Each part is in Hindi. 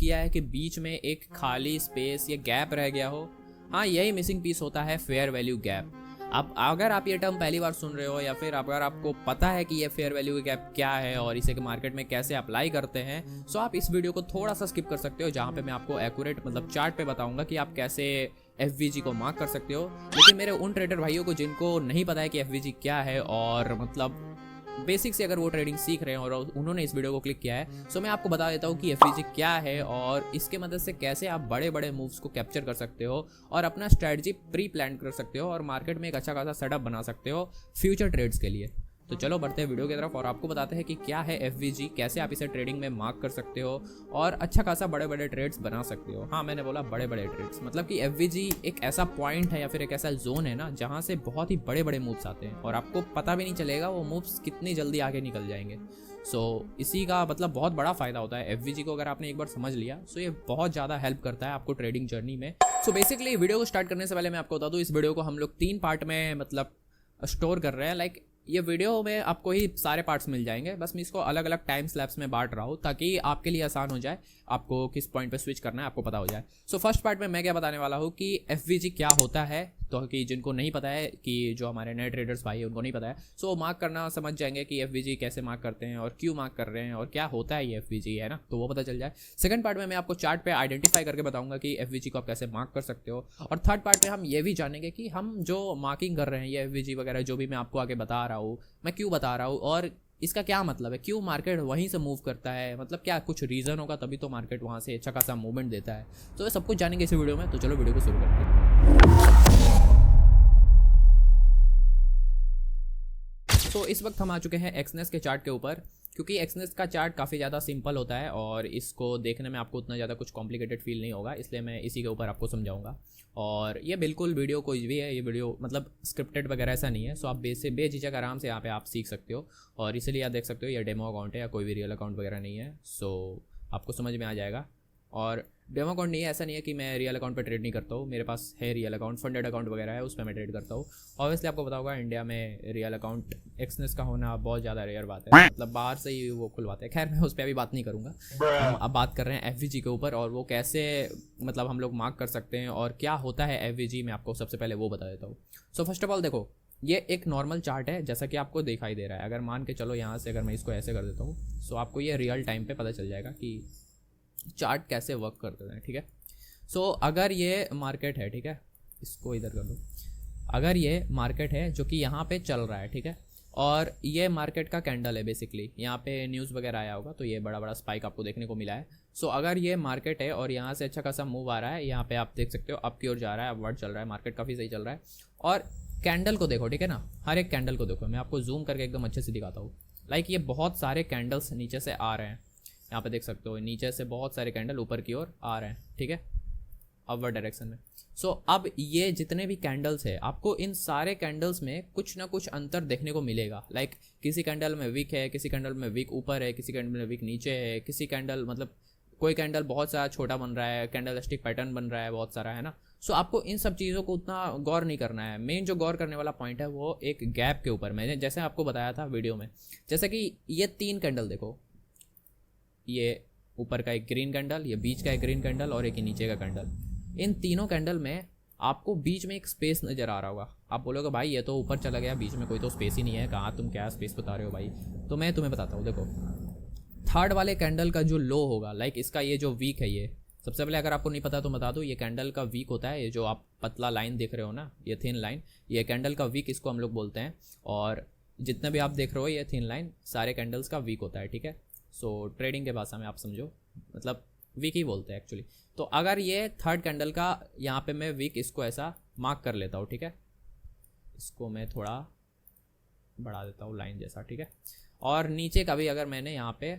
किया है कि बीच में एक खाली स्पेस या गैप रह गया हो। हाँ, यही मिसिंग पीस होता है फेयर वैल्यू गैप। अब अगर आप ये टर्म पहली बार सुन रहे हो या फिर अगर आपको पता है कि ये फेयर वैल्यू गैप क्या है और इसे मार्केट में कैसे अप्लाई करते हैं, सो आप इस वीडियो को थोड़ा सा स्किप कर सकते हो, जहाँ पे मैं आपको एक्यूरेट मतलब चार्ट पे बताऊंगा कि आप कैसे एफवीजी को मार्क कर सकते हो। लेकिन मेरे उन ट्रेडर भाइयों को जिनको नहीं पता है कि एफवीजी क्या है और मतलब बेसिक से अगर वो ट्रेडिंग सीख रहे हैं और उन्होंने इस वीडियो को क्लिक किया है, सो मैं आपको बता देता हूँ कि एफवीजी क्या है और इसके मदद से कैसे आप बड़े बड़े मूव्स को कैप्चर कर सकते हो और अपना स्ट्रेटजी प्री प्लान कर सकते हो और मार्केट में एक अच्छा खासा सेटअप बना सकते हो फ्यूचर ट्रेड्स के लिए। तो चलो बढ़ते हैं वीडियो की तरफ और आपको बताते हैं कि क्या है एफवीजी, कैसे आप इसे ट्रेडिंग में मार्क कर सकते हो और अच्छा खासा बड़े बड़े ट्रेड्स बना सकते हो। हाँ, मैंने बोला बड़े बड़े ट्रेड्स, मतलब कि एफवीजी एक ऐसा पॉइंट है या फिर एक ऐसा जोन है ना जहाँ से बहुत ही बड़े बड़े मूव्स आते हैं और आपको पता भी नहीं चलेगा वो मूव्स कितनी जल्दी आगे निकल जाएंगे। इसी का मतलब बहुत बड़ा फ़ायदा होता है एफवीजी को अगर आपने एक बार समझ लिया। ये बहुत ज़्यादा हेल्प करता है आपको ट्रेडिंग जर्नी में। बेसिकली वीडियो को स्टार्ट करने से पहले मैं आपको बता दूँ, इस वीडियो को हम लोग 3 पार्ट में मतलब स्टोर कर रहे हैं। लाइक ये वीडियो में आपको ही सारे पार्ट्स मिल जाएंगे, बस मैं इसको अलग अलग टाइम स्लैब्स में बांट रहा हूँ ताकि आपके लिए आसान हो जाए, आपको किस पॉइंट पे स्विच करना है आपको पता हो जाए। फर्स्ट पार्ट में मैं क्या बताने वाला हूँ कि एफवीजी क्या होता है, तो कि जिनको नहीं पता है, कि जो हमारे नए ट्रेडर्स भाई है उनको नहीं पता है, वो मार्क करना समझ जाएंगे कि एफवीजी कैसे मार्क करते हैं और क्यों मार्क कर रहे हैं और क्या होता है ये एफवीजी, है ना, तो वो पता चल जाए। सेकंड पार्ट में मैं आपको चार्ट पे आइडेंटिफाई करके बताऊंगा कि एफवीजी को आप कैसे मार्क कर सकते हो और थर्ड पार्ट में हम ये भी जानेंगे कि हम जो मार्किंग कर रहे हैं ये एफवीजी वगैरह जो भी मैं आपको आगे बता रहा हूँ, मैं क्यों बता रहा हूँ और इसका क्या मतलब है, क्यों मार्केट वहीं से मूव करता है, मतलब क्या कुछ रीज़न होगा तभी तो मार्केट वहाँ से अच्छा खासा मूवमेंट देता है। तो ये सब कुछ जानेंगे इस वीडियो में, तो चलो वीडियो को शुरू करते हैं। इस वक्त हम आ चुके हैं एक्सनेस के चार्ट के ऊपर, क्योंकि एक्सनेस का चार्ट काफ़ी ज़्यादा सिंपल होता है और इसको देखने में आपको उतना ज़्यादा कुछ कॉम्प्लिकेटेड फील नहीं होगा, इसलिए मैं इसी के ऊपर आपको समझाऊंगा। और ये बिल्कुल वीडियो कोई भी है, ये वीडियो मतलब स्क्रिप्टेड वगैरह ऐसा नहीं है। आप बेझिझक आराम से यहाँ पे आप सीख सकते हो और इसीलिए आप देख सकते हो ये डेमो अकाउंट है या कोई भी रियल अकाउंट वगैरह नहीं है। आपको समझ में आ जाएगा। और डेमो अकाउंट नहीं है, ऐसा नहीं है कि मैं रियल अकाउंट पर ट्रेड नहीं करता हूँ, मेरे पास है रियल अकाउंट, फंडेड अकाउंट वगैरह है, उस पर मैं ट्रेड करता हूँ। ऑब्वियसली आपको पता होगा इंडिया में रियल अकाउंट एक्सनेस का होना बहुत ज़्यादा रेयर बात है, मतलब बाहर से ही वो खुलवाते हैं। खैर मैं उस पर अभी बात नहीं करूँगा, हम अब बात कर रहे हैं एफवीजी के ऊपर और वो कैसे मतलब हम लोग मार्क कर सकते हैं और क्या होता है एफवीजी, मैं आपको सबसे पहले वो बता देता हूँ। फर्स्ट ऑफ ऑल देखो, ये एक नॉर्मल चार्ट है जैसा कि आपको दिखाई दे रहा है। अगर मान के चलो यहाँ से अगर मैं इसको ऐसे कर देता हूँ, आपको ये रियल टाइम पे पता चल जाएगा कि चार्ट कैसे वर्क करते हैं, ठीक है। अगर ये मार्केट है, ठीक है, इसको इधर कर दो, अगर ये मार्केट है जो कि यहाँ पे चल रहा है, ठीक है, और ये मार्केट का कैंडल है, बेसिकली यहाँ पे न्यूज़ वगैरह आया होगा तो ये बड़ा बड़ा स्पाइक आपको देखने को मिला है। अगर ये मार्केट है और यहाँ से अच्छा खासा मूव आ रहा है, यहाँ पे आप देख सकते हो अप की ओर जा रहा है, अपवर्ड चल रहा है, मार्केट काफ़ी सही चल रहा है। और कैंडल को देखो, ठीक है ना, हर एक कैंडल को देखो, मैं आपको जूम करके एकदम अच्छे से दिखाता हूँ। लाइक ये बहुत सारे कैंडल्स नीचे से आ रहे हैं, यहाँ पे देख सकते हो नीचे से बहुत सारे कैंडल ऊपर की ओर आ रहे हैं, ठीक है, अपवर्ड डायरेक्शन में। अब ये जितने भी कैंडल्स है, आपको इन सारे कैंडल्स में कुछ ना कुछ अंतर देखने को मिलेगा। लाइक किसी कैंडल में वीक है, किसी कैंडल में वीक ऊपर है, किसी कैंडल में वीक नीचे है, किसी कैंडल मतलब कोई कैंडल बहुत सारा छोटा बन रहा है, कैंडल स्टिक पैटर्न बन रहा है बहुत सारा, है ना। आपको इन सब चीज़ों को उतना गौर नहीं करना है। मेन जो गौर करने वाला पॉइंट है वो एक गैप के ऊपर, मैंने जैसे आपको बताया था वीडियो में, जैसे कि ये 3 कैंडल देखो, ये ऊपर का एक ग्रीन कैंडल, ये बीच का एक ग्रीन कैंडल और एक नीचे का कैंडल। इन तीनों कैंडल में आपको बीच में एक स्पेस नज़र आ रहा होगा। आप बोलोगे भाई ये तो ऊपर चला गया, बीच में कोई तो स्पेस ही नहीं है, कहाँ तुम क्या स्पेस बता रहे हो भाई। तो मैं तुम्हें बताता हूँ, देखो थर्ड वाले कैंडल का जो लो होगा, लाइक इसका ये जो वीक है, ये सबसे पहले अगर आपको नहीं पता तो बता दो, ये कैंडल का वीक होता है। ये जो आप पतला लाइन देख रहे हो ना, ये थिन लाइन, ये कैंडल का वीक इसको हम लोग बोलते हैं। और जितने भी आप देख रहे हो ये थिन लाइन सारे कैंडल्स का वीक होता है, ठीक है। ट्रेडिंग के भाषा में आप समझो, मतलब वीक ही बोलते हैं एक्चुअली। तो अगर ये थर्ड कैंडल का यहाँ पे मैं वीक इसको ऐसा मार्क कर लेता हूँ, ठीक है, इसको मैं थोड़ा बढ़ा देता हूँ लाइन जैसा, ठीक है। और नीचे का भी अगर मैंने यहाँ पे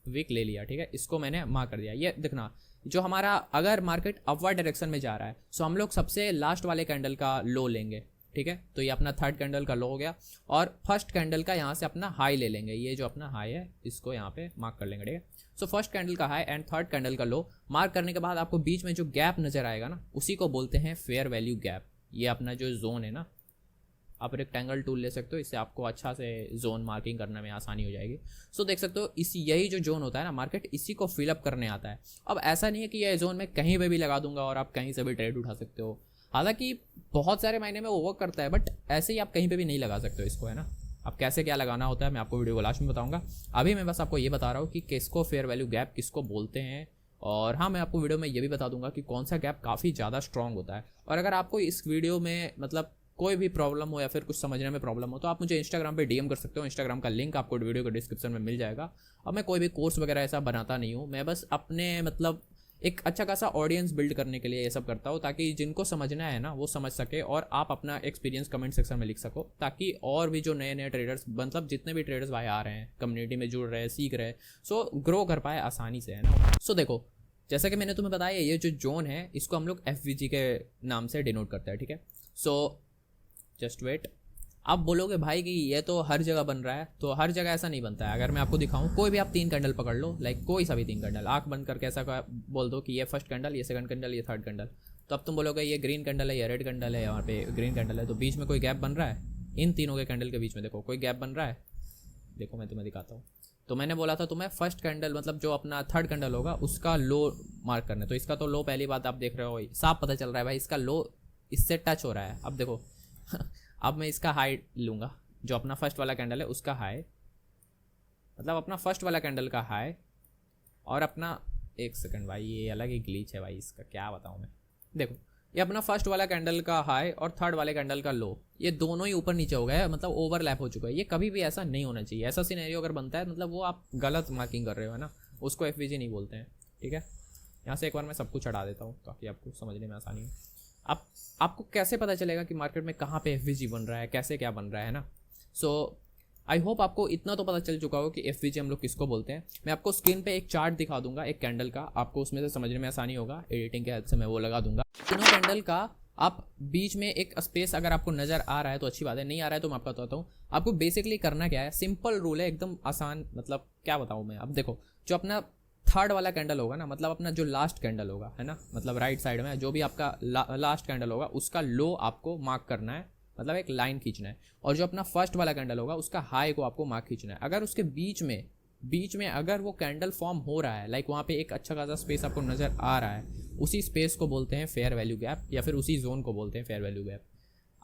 वीक ले लिया, ठीक है, इसको मैंने मार्क कर दिया। ये देखना जो हमारा अगर मार्केट अपवर्ड डायरेक्शन में जा रहा है, हम लोग सबसे लास्ट वाले कैंडल का लो लेंगे, ठीक है। तो ये अपना थर्ड कैंडल का लो हो गया और फर्स्ट कैंडल का यहाँ से अपना हाई ले लेंगे। ये जो अपना हाई है इसको यहाँ पे मार्क कर लेंगे, ठीक है। फर्स्ट कैंडल का हाई एंड थर्ड कैंडल का लो मार्क करने के बाद आपको बीच में जो गैप नजर आएगा ना, उसी को बोलते हैं फेयर वैल्यू गैप। ये अपना जो जोन है ना, आप रेक्टेंगल टूल ले सकते हो, इससे आपको अच्छा से जोन मार्किंग करने में आसानी हो जाएगी। सो देख सकते हो यही जो जोन होता है ना, मार्केट इसी को फिलअप करने आता है। अब ऐसा नहीं है कि यह जोन मैं कहीं पर भी लगा दूंगा और आप कहीं से भी ट्रेड उठा सकते हो, हालांकि बहुत सारे मायने में वो वर्क करता है, बट ऐसे ही आप कहीं पे भी नहीं लगा सकते हो इसको, है ना। अब कैसे क्या लगाना होता है मैं आपको वीडियो को लास्ट में बताऊंगा। अभी मैं बस आपको ये बता रहा हूँ कि किसको फेयर वैल्यू गैप किसको बोलते हैं, और हाँ मैं आपको वीडियो में ये भी बता दूंगा कि कौन सा गैप काफ़ी ज़्यादा स्ट्रॉन्ग होता है। और अगर आपको इस वीडियो में मतलब कोई भी प्रॉब्लम हो या फिर कुछ समझने में प्रॉब्लम हो तो आप मुझे इंस्टाग्राम पे डीएम कर सकते हो। इंस्टाग्राम का लिंक आपको वीडियो के डिस्क्रिप्शन में मिल जाएगा। अब मैं कोई भी कोर्स वगैरह ऐसा बनाता नहीं हूँ, मैं बस अपने मतलब एक अच्छा खासा ऑडियंस बिल्ड करने के लिए ये सब करता हूँ, ताकि जिनको समझना है ना वो समझ सके और आप अपना एक्सपीरियंस कमेंट सेक्शन में लिख सको, ताकि और भी जो नए नए ट्रेडर्स मतलब जितने भी ट्रेडर्स भाई आ रहे हैं कम्युनिटी में जुड़ रहे हैं सीख रहे हैं, सो ग्रो कर पाए आसानी से, है ना। सो देखो जैसा कि मैंने तुम्हें बताया ये जो जोन है इसको हम लोग FVG के नाम से डिनोट करते हैं, ठीक है। So just wait. आप बोलोगे भाई कि ये तो हर जगह बन रहा है, तो हर जगह ऐसा नहीं बनता है। अगर मैं आपको दिखाऊं कोई भी आप 3 कैंडल पकड़ लो, लाइक कोई सा भी 3 कैंडल, आंख बंद करके ऐसा बोल दो कि ये फर्स्ट कैंडल, ये सेकंड कैंडल, ये थर्ड कैंडल, तो अब तुम बोलोगे ये ग्रीन कैंडल है, ये रेड कैंडल है, यहाँ पे ग्रीन कैंडल है, तो बीच में कोई गैप बन रहा है। इन तीनों के कैंडल के बीच में देखो कोई गैप बन रहा है, देखो मैं तुम्हें दिखाता हूँ। तो मैंने बोला था तुम्हें फर्स्ट कैंडल मतलब जो अपना थर्ड कैंडल होगा उसका लो मार्क करना है, तो इसका तो लो पहली बात आप देख रहे हो साफ पता चल रहा है भाई, इसका लो इससे टच हो रहा है। अब देखो अब मैं इसका हाई लूँगा, जो अपना फर्स्ट वाला कैंडल है उसका हाई, मतलब अपना फर्स्ट वाला कैंडल का हाई और अपना एक सेकंड भाई ये अलग ही ग्लिच है भाई, इसका क्या बताऊँ मैं। देखो ये अपना फर्स्ट वाला कैंडल का हाई और थर्ड वाले कैंडल का लो, ये दोनों ही ऊपर नीचे हो गए, मतलब ओवरलैप हो चुका है। ये कभी भी ऐसा नहीं होना चाहिए। ऐसा सिनेरियो अगर बनता है मतलब वो आप गलत मार्किंग कर रहे हो, है ना, उसको FVG नहीं बोलते हैं, ठीक है। यहाँ से एक बार मैं सब कुछ हटा देता हूँ ताकि आपको समझने में आसानी हो। आपको कैसे पता चलेगा कि मार्केट में कहाँ पे FVG बन रहा है, कैसे क्या बन रहा है ना। सो आई होप आपको इतना तो पता चल चुका हो कि FVG हम लोग किसको बोलते हैं। मैं आपको स्क्रीन पे एक चार्ट दिखा दूंगा एक कैंडल का, आपको उसमें से समझने में आसानी होगा, एडिटिंग के हेल्प से मैं वो लगा दूंगा। तीनों कैंडल का आप बीच में एक स्पेस अगर आपको नज़र आ रहा है तो अच्छी बात है, नहीं आ रहा है तो मैं आपको बताता हूँ। आपको बेसिकली करना क्या है, सिंपल रूल है एकदम आसान, मतलब क्या बताऊँ मैं। अब देखो जो अपना थर्ड वाला कैंडल होगा ना, मतलब अपना जो लास्ट कैंडल होगा, है ना, मतलब राइट साइड में जो भी आपका लास्ट कैंडल होगा उसका लो आपको मार्क करना है, मतलब एक लाइन खींचना है। और जो अपना फर्स्ट वाला कैंडल होगा उसका हाई को आपको मार्क खींचना है। अगर उसके बीच में अगर वो कैंडल फॉर्म हो रहा है, लाइक वहाँ पे एक अच्छा खासा स्पेस आपको नज़र आ रहा है, उसी स्पेस को बोलते हैं फेयर वैल्यू गैप, या फिर उसी जोन को बोलते हैं फेयर वैल्यू गैप।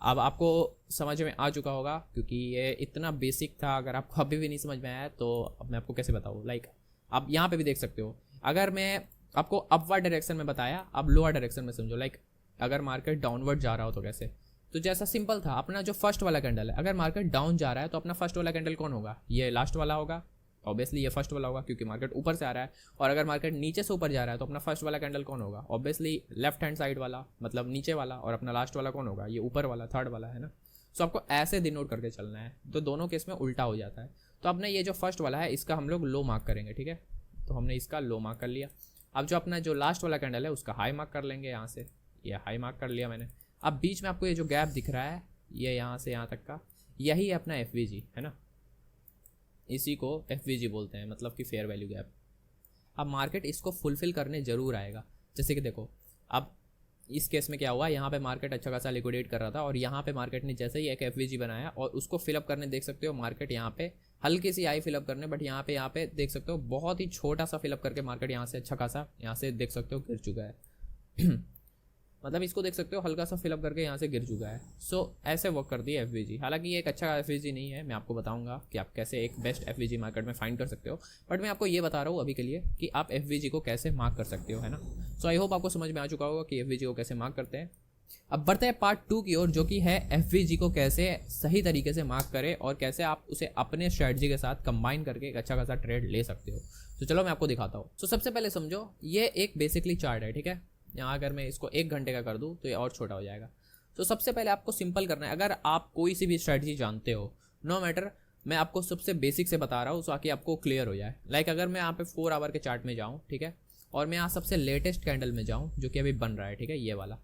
अब आपको समझ में आ चुका होगा क्योंकि ये इतना बेसिक था। अगर आपको अभी भी नहीं समझ में आया तो अब मैं आपको कैसे बताऊँ, लाइक आप यहाँ पे भी देख सकते हो। अगर मैं आपको अपवर्ड डायरेक्शन में बताया, अब लोअर डायरेक्शन में समझो, लाइक अगर मार्केट डाउनवर्ड जा रहा हो तो कैसे, तो जैसा सिंपल था अपना जो फर्स्ट वाला कैंडल है, अगर मार्केट डाउन जा रहा है तो अपना फर्स्ट वाला कैंडल कौन होगा, ये लास्ट वाला होगा, ऑब्वियसली ये फर्स्ट वाला होगा क्योंकि मार्केट ऊपर से आ रहा है। और अगर मार्केट नीचे से ऊपर जा रहा है तो अपना फर्स्ट वाला कैंडल कौन होगा, ऑब्वियसली लेफ्ट हैंड साइड वाला, मतलब नीचे वाला। और अपना लास्ट वाला कौन होगा, ये ऊपर वाला, थर्ड वाला, है ना। सो आपको ऐसे डिनोट करके चलना है, तो दोनों केस में उल्टा हो जाता है। तो अपने ये जो फर्स्ट वाला है इसका हम लोग लो मार्क करेंगे, ठीक है। तो हमने इसका लो मार्क कर लिया। अब जो अपना जो लास्ट वाला कैंडल है उसका हाई मार्क कर लेंगे, यहाँ से ये हाई मार्क कर लिया मैंने। अब बीच में आपको ये जो गैप दिख रहा है ये यहाँ से यहाँ तक का, यही है अपना FVG, है ना। इसी को FVG बोलते हैं, मतलब कि फेयर वैल्यू गैप। अब मार्केट इसको फुलफिल करने ज़रूर आएगा। जैसे कि देखो अब इस केस में क्या हुआ, यहाँ पे मार्केट अच्छा खासा लिक्विडेट कर रहा था और यहाँ पे मार्केट ने जैसे ही एक FVG बनाया और उसको फिलअप करने देख सकते हो, मार्केट यहाँ पे हल्की सी आई फिलअप करने, बट यहाँ पे देख सकते हो बहुत ही छोटा सा फिलअप करके मार्केट यहाँ से अच्छा खासा यहाँ से देख सकते हो गिर चुका है मतलब इसको देख सकते हो हल्का सा फिलअप करके यहाँ से गिर चुका है। सो ऐसे वर्क करती है FVG। हालांकि ये एक अच्छा FVG नहीं है, मैं आपको बताऊंगा कि आप कैसे एक बेस्ट FVG मार्केट में फाइंड कर सकते हो, बट मैं आपको ये बता रहा हूँ अभी के लिए कि आप FVG को कैसे मार्क कर सकते हो, है ना। सो आई होप आपको समझ में आ चुका होगा कि FVG को कैसे मार्क करते हैं। अब बढ़ते हैं पार्ट 2 की ओर, जो कि है FVG को कैसे सही तरीके से मार्क करें और कैसे आप उसे अपने स्ट्रेटजी के साथ कंबाइन करके एक अच्छा खासा ट्रेड ले सकते हो। तो चलो मैं आपको दिखाता हूँ। तो सबसे पहले समझो ये एक बेसिकली चार्ट है, ठीक है। यहाँ अगर मैं इसको 1 घंटे का कर दूँ तो ये और छोटा हो जाएगा। तो सबसे पहले आपको सिंपल करना है। अगर आप कोई सी भी स्ट्रेटजी जानते हो, नो मैटर, मैं आपको सबसे बेसिक से बता रहा हूँ ताकि आपको क्लियर हो जाए। लाइक अगर मैं यहाँ पे 4 आवर के चार्ट में जाऊँ, ठीक है, और मैं यहाँ सबसे लेटेस्ट कैंडल में जाऊँ जो कि अभी बन रहा है, ठीक है, ये वाला।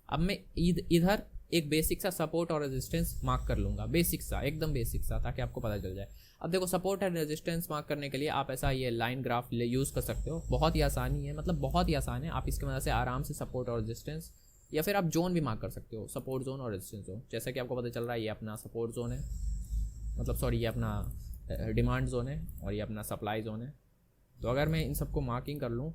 अब मैं इधर एक बेसिक सा सपोर्ट और रेजिस्टेंस मार्क कर लूँगा, बेसिक सा, एकदम बेसिक सा, ताकि आपको पता चल जाए। अब देखो सपोर्ट एंड रेजिस्टेंस मार्क करने के लिए आप ऐसा ये लाइन ग्राफ यूज़ कर सकते हो। बहुत ही आसानी है, मतलब बहुत ही आसान है। आप इसकी मदद से आराम से सपोर्ट और रेजिस्टेंस या फिर आप जोन भी मार्क कर सकते हो, सपोर्ट जोन और रेजिस्टेंस जोन। जैसा कि आपको पता चल रहा है ये अपना सपोर्ट जोन है, मतलब सॉरी ये अपना डिमांड जोन है और ये अपना सप्लाई जोन है। तो अगर मैं इन सबको मार्किंग कर लूँ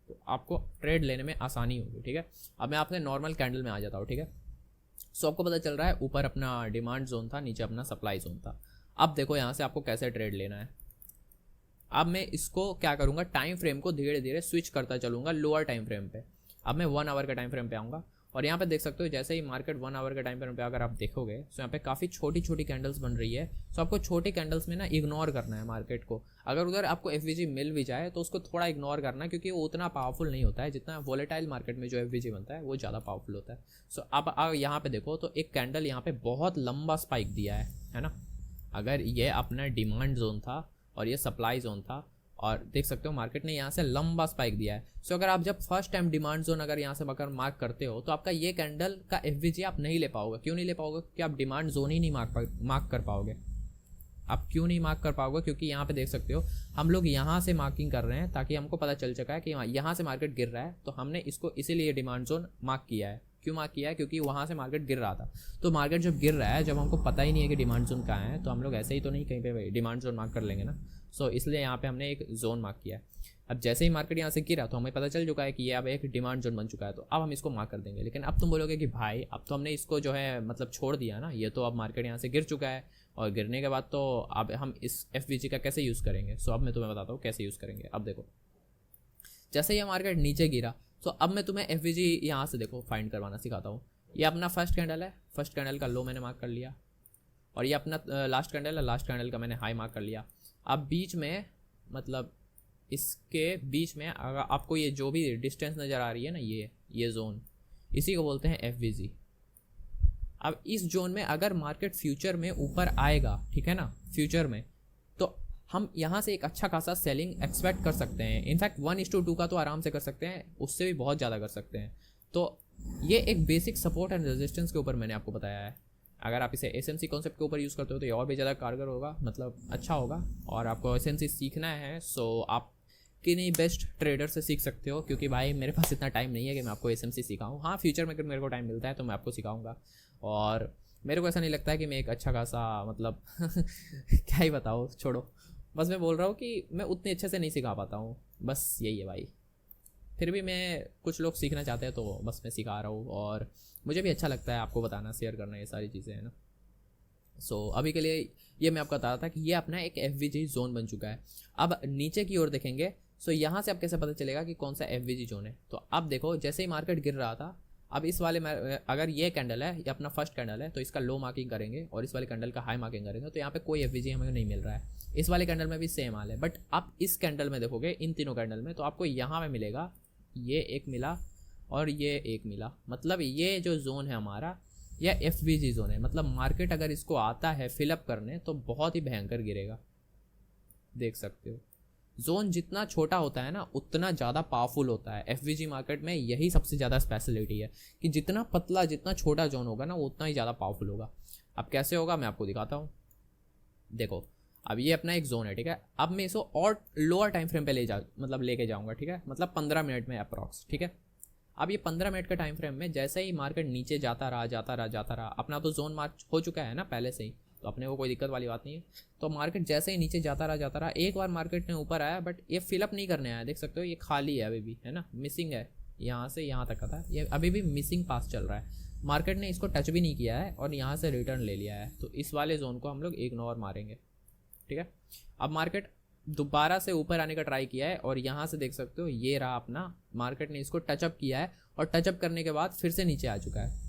तो आपको ट्रेड लेने में आसानी होगी, ठीक है। अब मैं आपने नॉर्मल कैंडल में आ जाता हूँ, ठीक है। सो आपको पता चल रहा है ऊपर अपना डिमांड जोन था, नीचे अपना सप्लाई जोन था। अब देखो यहाँ से आपको कैसे ट्रेड लेना है। अब मैं इसको क्या करूँगा, टाइम फ्रेम को धीरे धीरे स्विच करता चलूँगा लोअर टाइम फ्रेम पे। अब मैं 1 आवर का टाइम फ्रेम पे आऊँगा और यहाँ पे देख सकते हो जैसे ही मार्केट 1 आवर के टाइम फ्रेम पे अगर आप देखोगे तो यहाँ पे काफ़ी छोटी छोटी कैंडल्स बन रही है। तो आपको छोटी कैंडल्स में ना इग्नोर करना है मार्केट को। अगर उधर आपको एफवीजी मिल भी जाए तो उसको थोड़ा इग्नोर करना है, क्योंकि वो उतना पावरफुल नहीं होता है जितना वोलेटाइल मार्केट में जो एफवीजी बनता है वो ज़्यादा पावरफुल होता है। सो आप यहाँ पे देखो तो एक कैंडल यहाँ पे बहुत लंबा स्पाइक दिया है ना। अगर ये अपना डिमांड जोन था और ये सप्लाई जोन था और देख सकते हो मार्केट ने यहाँ से लंबा स्पाइक दिया है। सो अगर आप जब फर्स्ट टाइम डिमांड जोन अगर यहाँ से अगर मार्क करते हो तो आपका ये कैंडल का एफवीजी आप नहीं ले पाओगे। क्यों नहीं ले पाओगे? क्योंकि आप डिमांड जोन ही नहीं मार्क कर पाओगे। आप क्यों नहीं मार्क कर पाओगे? क्योंकि यहाँ पे देख सकते हो हम लोग यहाँ से मार्किंग कर रहे हैं ताकि हमको पता चल चुका है कि यहाँ से मार्केट गिर रहा है, तो हमने इसको इसीलिए डिमांड जोन मार्क किया है। क्यों मार्क किया है? क्योंकि वहाँ से मार्केट गिर रहा था। तो मार्केट जब गिर रहा है, जब हमको पता ही नहीं है कि डिमांड जोन कहाँ है, तो हम लोग ऐसे ही तो नहीं कहीं पे डिमांड जोन मार्क कर लेंगे ना। सो इसलिए यहाँ पे हमने एक जोन मार्क किया है। अब जैसे ही मार्केट यहाँ से गिरा तो हमें पता चल चुका है कि ये अब एक डिमांड जोन बन चुका है, तो अब हम इसको मार्क कर देंगे। लेकिन अब तुम बोलोगे कि भाई अब तो हमने इसको जो है मतलब छोड़ दिया ना, ये तो अब मार्केट यहाँ से गिर चुका है और गिरने के बाद तो अब हम इस एफवीजी का कैसे यूज़ करेंगे। सो अब मैं तुम्हें बताता हूँ कैसे यूज़ करेंगे। अब देखो जैसे ये मार्केट नीचे गिरा तो अब मैं तुम्हें एफवीजी यहाँ से देखो फाइंड करवाना सिखाता हूँ। ये अपना फर्स्ट कैंडल है, फर्स्ट कैंडल का लो मैंने मार्क कर लिया और ये अपना लास्ट कैंडल है, लास्ट कैंडल का मैंने हाई मार्क कर लिया। अब बीच में मतलब इसके बीच में अगर आपको ये जो भी डिस्टेंस नज़र आ रही है ना, ये जोन, इसी को बोलते हैं एफवीजी। अब इस जोन में अगर मार्केट फ्यूचर में ऊपर आएगा, ठीक है ना, फ्यूचर में, तो हम यहाँ से एक अच्छा खासा सेलिंग एक्सपेक्ट कर सकते हैं। इनफैक्ट 1:2 का तो आराम से कर सकते हैं, उससे भी बहुत ज़्यादा कर सकते हैं। तो ये एक बेसिक सपोर्ट एंड रेजिस्टेंस के ऊपर मैंने आपको बताया है। अगर आप इसे एसएनसी कॉन्सेप्ट के ऊपर यूज़ करते हो तो ये और भी ज़्यादा कारगर होगा, मतलब अच्छा होगा। और आपको एसएनसी सीखना है सो आप किन्हीं बेस्ट ट्रेडर से सीख सकते हो, क्योंकि भाई मेरे पास इतना टाइम नहीं है कि मैं आपको एसएनसी सिखाऊं। हाँ, फ्यूचर में अगर मेरे को टाइम मिलता है तो मैं आपको सिखाऊंगा। और मेरे को ऐसा नहीं लगता है कि मैं एक अच्छा खासा मतलब क्या ही बताओ, छोड़ो। बस मैं बोल रहा हूँ कि मैं उतने अच्छे से नहीं सिखा पाता हूँ, बस यही है भाई। फिर भी मैं कुछ लोग सीखना चाहते हैं तो बस मैं सिखा रहा हूँ और मुझे भी अच्छा लगता है आपको बताना, शेयर करना, ये सारी चीज़ें हैं ना। सो अभी के लिए ये मैं आपको बता रहा था कि ये अपना एक एफवीजी जोन बन चुका है। अब नीचे की ओर देखेंगे सो यहाँ से आप कैसे पता चलेगा कि कौन सा एफवीजी जोन है। तो अब देखो जैसे ही मार्केट गिर रहा था, अब इस वाले में अगर ये कैंडल है, ये अपना फर्स्ट कैंडल है, तो इसका लो मार्किंग करेंगे और इस वाले कैंडल का हाई मार्किंग करेंगे, तो यहाँ पे कोई एफवीजी हमें नहीं मिल रहा है। इस वाले कैंडल में भी सेम हाल है, बट आप इस कैंडल में देखोगे, इन तीनों कैंडल में, तो आपको यहाँ पे मिलेगा ये एक मिला और ये एक मिला। मतलब ये जो जोन है हमारा, यह एफवीजी जोन है। मतलब मार्केट अगर इसको आता है फिलअप करने तो बहुत ही भयंकर गिरेगा। देख सकते हो जोन जितना छोटा होता है ना उतना ज़्यादा पावरफुल होता है। एफवीजी मार्केट में यही सबसे ज़्यादा स्पेशलिटी है कि जितना पतला जितना छोटा जोन होगा ना वो उतना ही ज़्यादा पावरफुल होगा। अब कैसे होगा मैं आपको दिखाता हूँ। देखो अब ये अपना एक जोन है, ठीक है। अब मैं इसको और लोअर टाइम फ्रेम पे लेके जाऊँगा, ठीक है, मतलब 15 मिनट में अप्रॉक्स, ठीक है। अब ये 15 मिनट के टाइम फ्रेम में जैसे ही मार्केट नीचे जाता रहा, अपना तो जोन मार्क हो चुका है ना पहले से ही, तो अपने को कोई दिक्कत वाली बात नहीं है। तो मार्केट जैसे ही नीचे जाता रहा, एक बार मार्केट ने ऊपर आया बट ये फिलअप नहीं करने आया। देख सकते हो ये खाली है अभी भी, है ना, मिसिंग है। यहाँ से यहाँ तक का था, ये अभी भी मिसिंग पास चल रहा है। मार्केट ने इसको टच भी नहीं किया है और यहाँ से रिटर्न ले लिया है, तो इस वाले जोन को हम लोग इग्नोर मारेंगे, ठीक है। अब मार्केट दोबारा से ऊपर आने का ट्राई किया है और यहाँ से देख सकते हो ये रहा अपना, मार्केट ने इसको टचअप किया है और टचअप करने के बाद फिर से नीचे आ चुका है।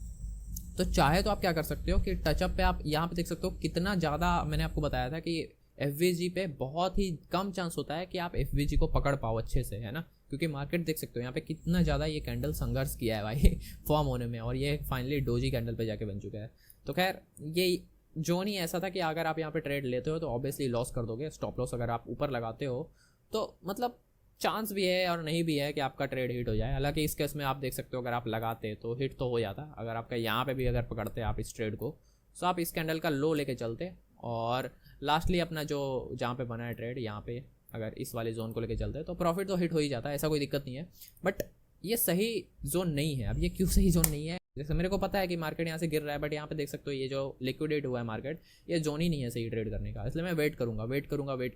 तो चाहे तो आप क्या कर सकते हो कि टचअप पे आप यहाँ पे देख सकते हो कितना ज़्यादा, मैंने आपको बताया था कि एफवीजी पे बहुत ही कम चांस होता है कि आप एफवीजी को पकड़ पाओ अच्छे से, है ना, क्योंकि मार्केट देख सकते हो यहाँ पे कितना ज़्यादा ये कैंडल संघर्ष किया है भाई फॉर्म होने में, और ये फाइनली डोजी कैंडल पे जाके बन चुका है। तो खैर ये जोन ही ऐसा था कि अगर आप यहाँ पे ट्रेड लेते हो तो ऑब्वियसली लॉस कर दोगे। स्टॉप लॉस अगर आप ऊपर लगाते हो तो मतलब चांस भी है और नहीं भी है कि आपका ट्रेड हिट हो जाए। हालांकि इस केस में आप देख सकते हो अगर आप लगाते तो हिट तो हो जाता। अगर आपका यहाँ पे भी अगर पकड़ते आप इस ट्रेड को, तो आप इस कैंडल का लो लेके चलते और लास्टली अपना जो जहाँ पे बना है ट्रेड, यहाँ पे अगर इस वाले जोन को लेके चलते तो प्रॉफिट तो हिट हो ही जाता है, ऐसा कोई दिक्कत नहीं है। बट ये सही जोन नहीं है। अब ये क्यों सही जोन नहीं है, जैसे मेरे को पता है कि मार्केट यहाँ से गिर रहा है, बट यहाँ पे देख सकते हो ये जो लिक्विडेट हुआ है मार्केट, ये जोन ही नहीं है सही ट्रेड करने का। इसलिए मैं वेट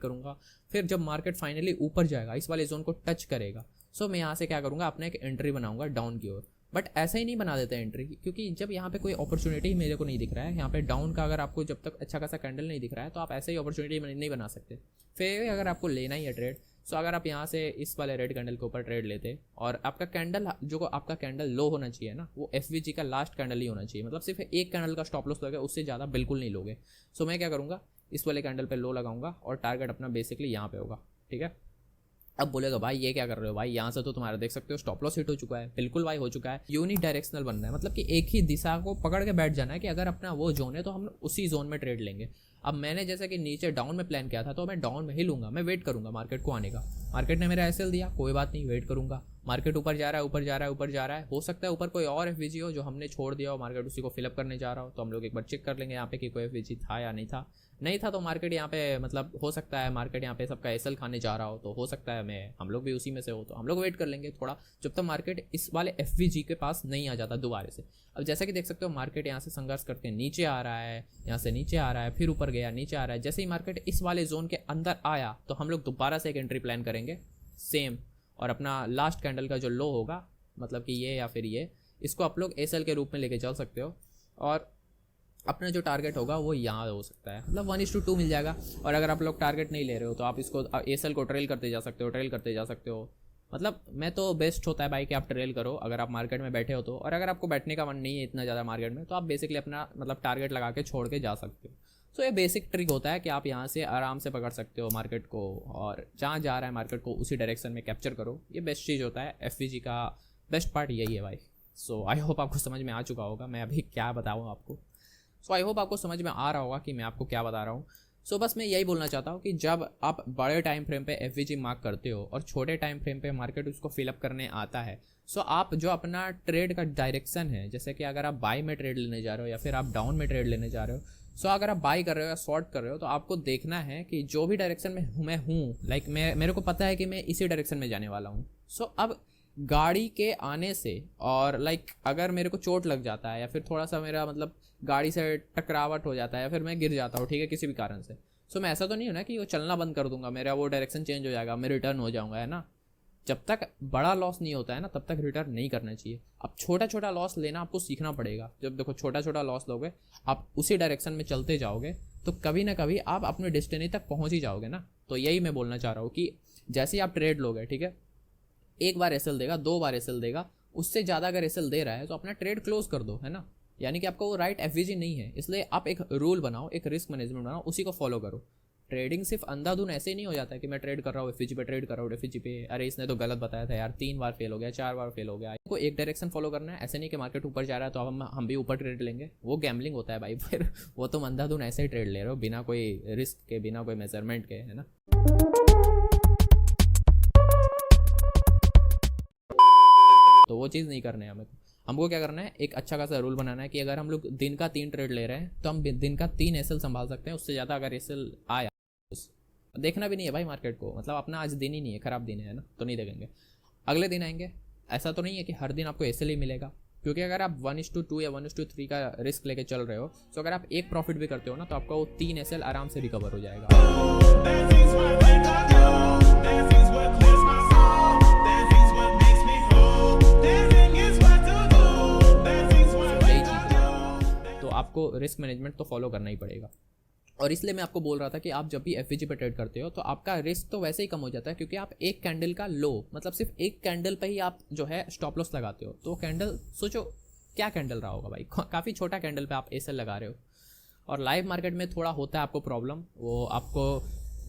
करूँगा। फिर जब मार्केट फाइनली ऊपर जाएगा, इस वाले जोन को टच करेगा, सो मैं यहाँ से क्या करूँगा, अपना एक एंट्री बनाऊंगा डाउन की ओर। बट ऐसा ही नहीं बना देते एंट्री, क्योंकि जब यहाँ पे कोई अपॉर्चुनिटी मेरे को नहीं दिख रहा है, यहाँ पे डाउन का अगर आपको जब तक अच्छा खासा कैंडल नहीं दिख रहा है, तो आप ऐसे ही अपॉर्चुनिटी नहीं बना सकते। फिर अगर आपको लेना ही है ट्रेड, सो अगर आप यहाँ से इस वाले रेड कैंडल के ऊपर ट्रेड लेते और आपका कैंडल जो आपका कैंडल लो होना चाहिए ना, वो एफवीजी का लास्ट कैंडल ही होना चाहिए। मतलब सिर्फ एक कैंडल का स्टॉप लॉस लोगे, उससे ज़्यादा बिल्कुल नहीं लोगे। सो मैं क्या करूँगा, इस वाले कैंडल पे लो लगाऊंगा और टारगेट अपना बेसिकली यहाँ पे होगा, ठीक है। अब बोलेगा भाई ये क्या कर रहे हो भाई, यहाँ से तो तुम्हारा देख सकते हो स्टॉप लॉस हिट हो चुका है। बिल्कुल भाई हो चुका है। यूनि डायरेक्शनल बनना है, मतलब कि एक ही दिशा को पकड़ के बैठ जाना है कि अगर अपना वो जोन है तो हम उसी जोन में ट्रेड लेंगे। अब मैंने जैसे कि नीचे डाउन में प्लान किया था, तो मैं डाउन में ही लूँगा, मैं वेट करूँगा मार्केट को आने का। मार्केट ने मेरा एसएल दिया, कोई बात नहीं, वेट करूँगा। मार्केट ऊपर जा रहा है, हो सकता है ऊपर कोई और एफवीजी हो जो हमने छोड़ दिया हो, मार्केट उसी को फिलअप करने जा रहा हो, तो हम लोग एक बार चेक कर लेंगे यहाँ पे कि कोई एफवीजी था या नहीं था तो मार्केट यहाँ पे मतलब हो सकता है मार्केट यहाँ पे सबका एसएल खाने जा रहा हो, तो हो सकता है हम लोग भी उसी में से हो, तो हम लोग वेट कर लेंगे थोड़ा, जब तक मार्केट इस वाले एफवीजी के पास नहीं आ जाता दोबारा से। अब जैसा कि देख सकते हो मार्केट यहाँ से संघर्ष करके नीचे आ रहा है, यहाँ से नीचे आ रहा है, फिर ऊपर गया, नीचे आ रहा है। जैसे ही मार्केट इस वाले जोन के अंदर आया, तो हम लोग दोबारा से एक एंट्री प्लान करेंगे सेम, और अपना लास्ट कैंडल का जो लो होगा, मतलब कि ये या फिर ये, इसको आप लोग एसएल के रूप में लेके चल सकते हो, और अपना जो टारगेट होगा वो यहाँ हो सकता है, मतलब 1:2 मिल जाएगा। और अगर आप लोग टारगेट नहीं ले रहे हो तो आप इसको एसएल को ट्रेल करते जा सकते हो। मतलब मैं तो बेस्ट होता है भाई कि आप ट्रेल करो अगर आप मार्केट में बैठे हो तो, और अगर आपको बैठने का मन नहीं है इतना ज़्यादा मार्केट में, तो आप बेसिकली अपना मतलब टारगेट लगा के छोड़ के जा सकते हो। सो ये बेसिक ट्रिक होता है कि आप यहाँ से आराम से पकड़ सकते हो मार्केट को, और जहाँ जा रहा है मार्केट को उसी डायरेक्शन में कैप्चर करो। ये बेस्ट चीज़ होता है, एफवीजी का बेस्ट पार्ट यही है भाई। सो आई होप आपको समझ में आ चुका होगा मैं अभी क्या बताऊँ आपको। सो आई होप आपको समझ में आ रहा होगा कि मैं आपको क्या बता रहा हूँ। सो बस मैं यही बोलना चाहता हूँ कि जब आप बड़े टाइम फ्रेम पे एफवीजी मार्क करते हो और छोटे टाइम फ्रेम पे मार्केट उसको फिलअप करने आता है, सो आप जो अपना ट्रेड का डायरेक्शन है, जैसे कि अगर आप बाई में ट्रेड लेने जा रहे हो या फिर आप डाउन में ट्रेड लेने जा रहे हो, सो अगर आप बाई कर रहे हो या शॉर्ट कर रहे हो, तो आपको देखना है कि जो भी डायरेक्शन में मैं हूँ, लाइक मेरे को पता है कि मैं इसी डायरेक्शन में जाने वाला हूँ। सो अब गाड़ी के आने से और लाइक अगर मेरे को चोट लग जाता है या फिर थोड़ा सा मेरा मतलब गाड़ी से टकरावट हो जाता है या फिर मैं गिर जाता हूँ, ठीक है, किसी भी कारण से, सो मैं ऐसा तो नहीं हो ना कि वो चलना बंद कर दूंगा, मेरा वो डायरेक्शन चेंज हो जाएगा, मैं रिटर्न हो जाऊंगा, है ना। जब तक बड़ा लॉस नहीं होता है ना, तब तक रिटर्न नहीं करना चाहिए। अब छोटा छोटा लॉस लेना आपको सीखना पड़ेगा। जब देखो छोटा छोटा लॉस लोगे, आप उसी डायरेक्शन में चलते जाओगे, तो कभी ना कभी आप अपने डेस्टिनी तक पहुँच ही जाओगे ना। तो यही मैं बोलना चाह रहा हूँ कि जैसे ही आप ट्रेड लोगे, ठीक है, एक बार एसएल देगा, 2 बार एसएल देगा, उससे ज़्यादा अगर एसएल दे रहा है तो अपना ट्रेड क्लोज कर दो, है ना। यानी कि आपका वो राइट एफवीजी नहीं है, इसलिए आप एक रूल बनाओ, एक रिस्क मैनेजमेंट बनाओ, उसी को फॉलो करो। ट्रेडिंग सिर्फ अंधाधुन ऐसे ही नहीं हो जाता है कि मैं ट्रेड कर रहा हूँ एफवीजी पे, ट्रेड कर रहा हूँ एफवीजी पे, अरे इसने तो गलत बताया था यार, 3 बार फेल हो गया, 4 बार फेल हो गया। आपको एक डायरेक्शन फॉलो करना है, ऐसे नहीं कि मार्केट ऊपर जा रहा है तो अब हम भी ऊपर ट्रेड लेंगे, वो गैम्बलिंग होता है भाई। फिर वो तुम अंधाधुन ऐसे ही ट्रेड ले रहे हो बिना कोई रिस्क के, बिना कोई मेजरमेंट के, है ना। तो वो चीज़ नहीं करना है हमें। हमको क्या करना है, एक अच्छा खासा रूल बनाना है कि अगर हम लोग दिन का 3 ट्रेड ले रहे हैं तो हम दिन का 3 एसएल संभाल सकते हैं। उससे ज़्यादा अगर एसएल आया, देखना भी नहीं है भाई मार्केट को, मतलब अपना आज दिन ही नहीं है, खराब दिन है ना, तो नहीं देखेंगे, अगले दिन आएंगे। ऐसा तो नहीं है कि हर दिन आपको एसएल ही मिलेगा, क्योंकि अगर आप 1:2 या 1:3 का रिस्क लेके चल रहे हो, तो अगर आप एक प्रॉफिट भी करते हो ना, तो आपका वो 3 एसएल आराम से रिकवर हो जाएगा। आपको रिस्क मैनेजमेंट तो फॉलो करना ही पड़ेगा। और इसलिए मैं आपको बोल रहा था कि आप जब भी एफवीजी पे ट्रेड करते हो तो आपका रिस्क तो वैसे ही कम हो जाता है, क्योंकि आप एक कैंडल का लो, मतलब सिर्फ एक कैंडल पे ही आप जो है स्टॉप लॉस लगाते हो। तो कैंडल सोचो क्या कैंडल रहा होगा भाई, काफ़ी छोटा कैंडल पे आप एसएल लगा रहे हो। और लाइव मार्केट में थोड़ा होता है आपको प्रॉब्लम, वो आपको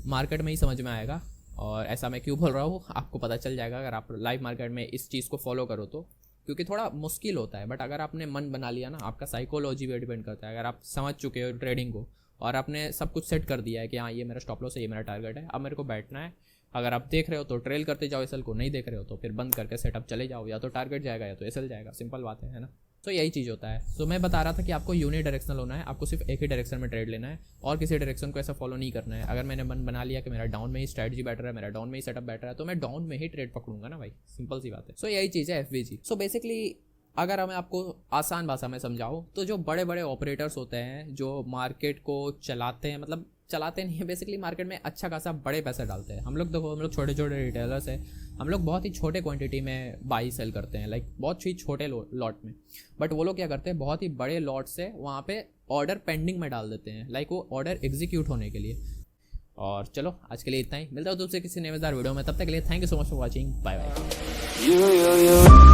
मार्केट में ही समझ में आएगा। और ऐसा मैं क्यों बोल रहा हूँ आपको पता चल जाएगा अगर आप लाइव मार्केट में इस चीज़ को फॉलो करो तो, क्योंकि थोड़ा मुश्किल होता है। बट अगर आपने मन बना लिया ना, आपका साइकोलॉजी पे डिपेंड करता है। अगर आप समझ चुके हो ट्रेडिंग को और आपने सब कुछ सेट कर दिया है कि हाँ ये मेरा स्टॉप लॉस है, ये मेरा टारगेट है, अब मेरे को बैठना है। अगर आप देख रहे हो तो ट्रेल करते जाओ एसएल को, नहीं देख रहे हो तो फिर बंद करके सेटअप चले जाओ, या तो टारगेट जाएगा या तो एसएल जाएगा, सिंपल बात है ना। तो यही चीज़ होता है। तो मैं बता रहा था कि आपको यूनिडायरेक्शनल होना है, आपको सिर्फ एक ही डायरेक्शन में ट्रेड लेना है और किसी डायरेक्शन को ऐसा फॉलो नहीं करना है। अगर मैंने मन बना लिया कि मेरा डाउन में ही स्ट्रैटेजी बेटर है, मेरा डाउन में ही सेटअप बेटर है, तो मैं डाउन में ही ट्रेड पकड़ूंगा ना भाई, सिंपल सी बात है। सो यही चीज़ है एफवीजी। सो बेसिकली अगर मैं आपको आसान भाषा में समझाऊँ तो जो बड़े बड़े ऑपरेटर्स होते हैं जो मार्केट को चलाते हैं, मतलब चलाते नहीं है बेसिकली, मार्केट में अच्छा खासा बड़े पैसे डालते हैं। हम लोग देखो, हम लोग छोटे छोटे रिटेलर्स हैं, हम लोग बहुत ही छोटे क्वांटिटी में बाई सेल करते हैं, लाइक बहुत ही छोटे लॉट में। बट वो लोग क्या करते हैं, बहुत ही बड़े लॉट से वहाँ पे ऑर्डर पेंडिंग में डाल देते हैं, लाइक वो ऑर्डर एग्जीक्यूट होने के लिए। और चलो आज के लिए इतना ही, मिलता हूँ तुमसे किसी नए मजेदार वीडियो में, तब तक के लिए thank you so much for watching, bye bye.